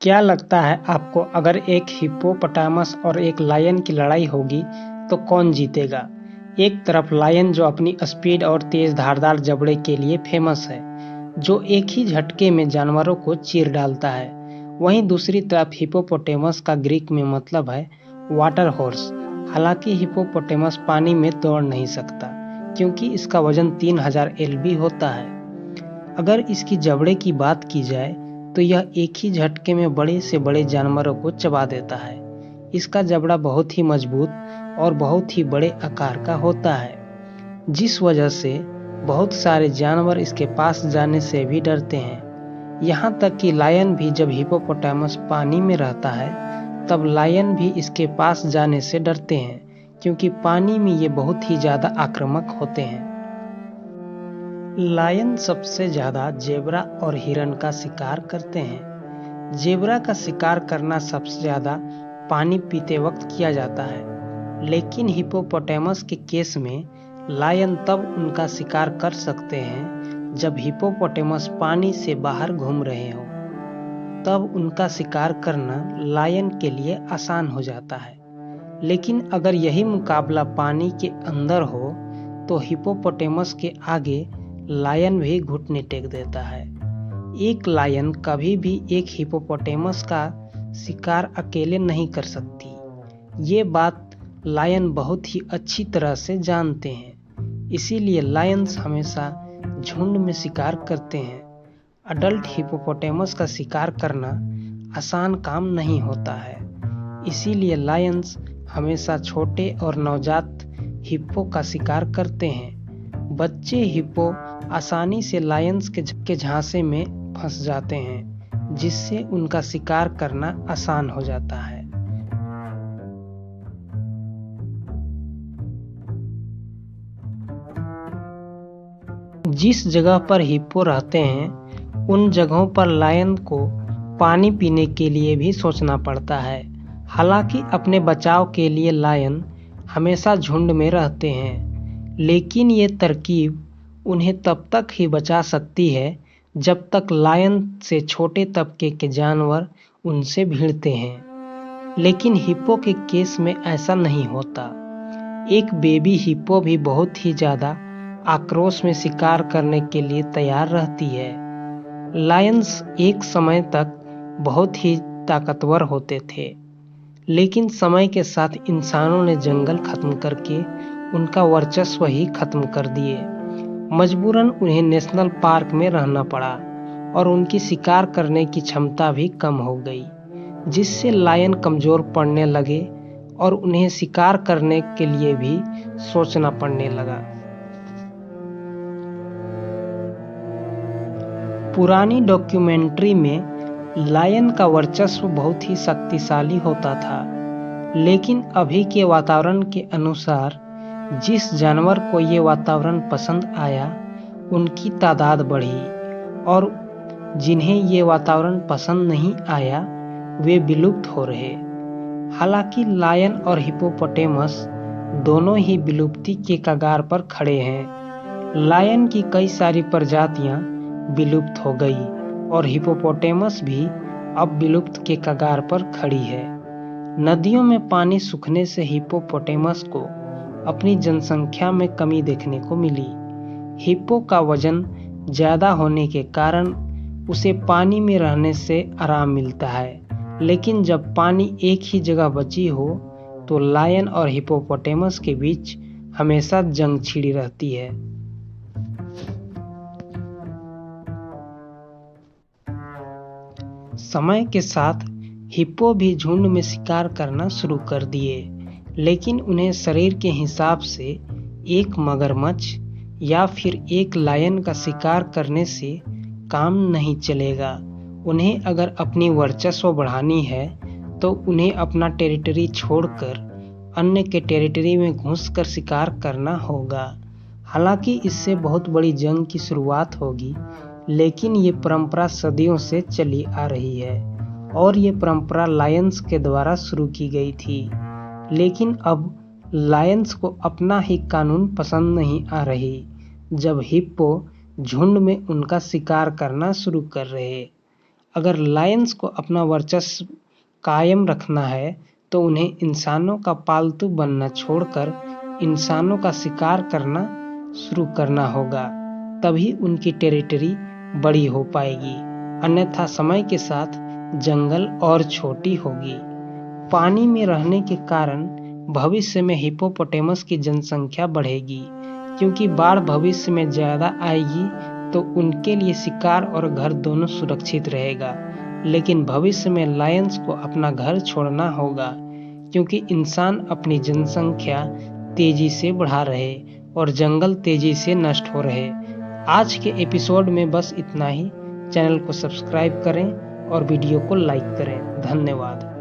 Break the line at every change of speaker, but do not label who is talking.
क्या लगता है आपको, अगर एक हिप्पोपोटामस और एक लायन की लड़ाई होगी तो कौन जीतेगा? एक तरफ लायन जो अपनी स्पीड और तेज धारदार जबड़े के लिए फेमस है, जो एक ही झटके में जानवरों को चीर डालता है। वहीं दूसरी तरफ हिप्पोपोटामस का ग्रीक में मतलब है वाटर हॉर्स। हालांकि हिप्पोपोटामस पानी में दौड़ नहीं सकता क्योंकि इसका वजन 3000 LB होता है। अगर इसकी जबड़े की बात की जाए तो यह एक ही झटके में बड़े से बड़े जानवरों को चबा देता है। इसका जबड़ा बहुत ही मजबूत और बहुत ही बड़े आकार का होता है, जिस वजह से बहुत सारे जानवर इसके पास जाने से भी डरते हैं। यहाँ तक कि लायन भी जब हिप्पोपोटामस पानी में रहता है तब लायन भी इसके पास जाने से डरते हैं, क्योंकि पानी में ये बहुत ही ज़्यादा आक्रामक होते हैं। लायन सबसे ज़्यादा जेब्रा और हिरन का शिकार करते हैं। जेब्रा का शिकार करना सबसे ज़्यादा पानी पीते वक्त किया जाता है, लेकिन हिप्पोपोटामस के केस में लायन तब उनका शिकार कर सकते हैं जब हिप्पोपोटामस पानी से बाहर घूम रहे हों। तब उनका शिकार करना लायन के लिए आसान हो जाता है। लेकिन अगर यही मुकाबला पानी के अंदर हो तो हिप्पोपोटामस के आगे लायन भी घुटने टेक देता है। एक लायन कभी भी एक हिप्पोपोटामस का शिकार अकेले नहीं कर सकती। ये बात लायन बहुत ही अच्छी तरह से जानते हैं, इसीलिए लायंस हमेशा झुंड में शिकार करते हैं। अडल्ट हिप्पोपोटामस का शिकार करना आसान काम नहीं होता है, इसीलिए लायंस हमेशा छोटे और नवजात हिप्पो का शिकार करते हैं। बच्चे हिप्पो आसानी से लायंस के झांसे में फंस जाते हैं, जिससे उनका शिकार करना आसान हो जाता है। जिस जगह पर हिप्पो रहते हैं उन जगहों पर लायन को पानी पीने के लिए भी सोचना पड़ता है। हालांकि अपने बचाव के लिए लायन हमेशा झुंड में रहते हैं, लेकिन ये तरकीब उन्हें तब तक ही बचा सकती है जब तक लायन से छोटे तबके के जानवर उनसे भिड़ते हैं। लेकिन हिप्पो के केस में ऐसा नहीं होता। एक बेबी हिप्पो भी बहुत ही ज़्यादा आक्रोश में शिकार करने के लिए तैयार रहती है। लायंस एक समय तक बहुत ही ताकतवर होते थे, लेकिन समय के साथ इंसानों ने जंगल खत्म करके उनका वर्चस्व ही खत्म कर दिए। मजबूरन उन्हें नेशनल पार्क में रहना पड़ा और उनकी शिकार करने की क्षमता भी कम हो गई, जिससे लायन कमज़ोर पड़ने लगे और उन्हें शिकार करने के लिए भी सोचना पड़ने लगा। पुरानी डॉक्यूमेंट्री में लायन का वर्चस्व बहुत ही शक्तिशाली होता था, लेकिन अभी के वातावरण के अनुसार जिस जानवर को ये वातावरण पसंद आया उनकी तादाद बढ़ी, और जिन्हें ये वातावरण पसंद नहीं आया वे विलुप्त हो रहे। हालांकि लायन और हिप्पोपोटामस दोनों ही विलुप्ति के कगार पर खड़े हैं। लायन की कई सारी प्रजातियां विलुप्त हो गई और हिप्पोपोटामस भी अब विलुप्त के कगार पर खड़ी है। नदियों में पानी सूखने से हिप्पोपोटामस को अपनी जनसंख्या में कमी देखने को मिली। हिप्पो का वजन ज़्यादा होने के कारण उसे पानी में रहने से आराम मिलता है, लेकिन जब पानी एक ही जगह बची हो तो लायन और हिप्पोपोटामस के बीच हमेशा जंग छिड़ी रहती है। समय के साथ हिप्पो भी झुंड में शिकार करना शुरू कर दिए, लेकिन उन्हें शरीर के हिसाब से एक मगरमच्छ या फिर एक लायन का शिकार करने से काम नहीं चलेगा। उन्हें अगर अपनी वर्चस्व बढ़ानी है तो उन्हें अपना टेरिटरी छोड़कर अन्य के टेरिटरी में घुसकर शिकार करना होगा। हालांकि इससे बहुत बड़ी जंग की शुरुआत होगी, लेकिन ये परंपरा सदियों से चली आ रही है और ये परंपरा लायंस के द्वारा शुरू की गई थी। लेकिन अब लायंस को अपना ही कानून पसंद नहीं आ रही, जब हिप्पो झुंड में उनका शिकार करना शुरू कर रहे। अगर लायंस को अपना वर्चस्व कायम रखना है तो उन्हें इंसानों का पालतू बनना छोड़कर इंसानों का शिकार करना शुरू करना होगा, तभी उनकी टेरिटरी बड़ी हो पाएगी, अन्यथा समय के साथ जंगल और छोटी होगी। पानी में रहने के कारण भविष्य में हिप्पोपोटेमस की जनसंख्या बढ़ेगी, क्योंकि बाढ़ भविष्य में ज़्यादा आएगी तो उनके लिए शिकार और घर दोनों सुरक्षित रहेगा। लेकिन भविष्य में लायंस को अपना घर छोड़ना होगा, क्योंकि इंसान अपनी जनसंख्या तेजी से बढ़ा रहे और जंगल तेजी से नष्ट हो रहे। आज के एपिसोड में बस इतना ही। चैनल को सब्सक्राइब करें और वीडियो को लाइक करें। धन्यवाद।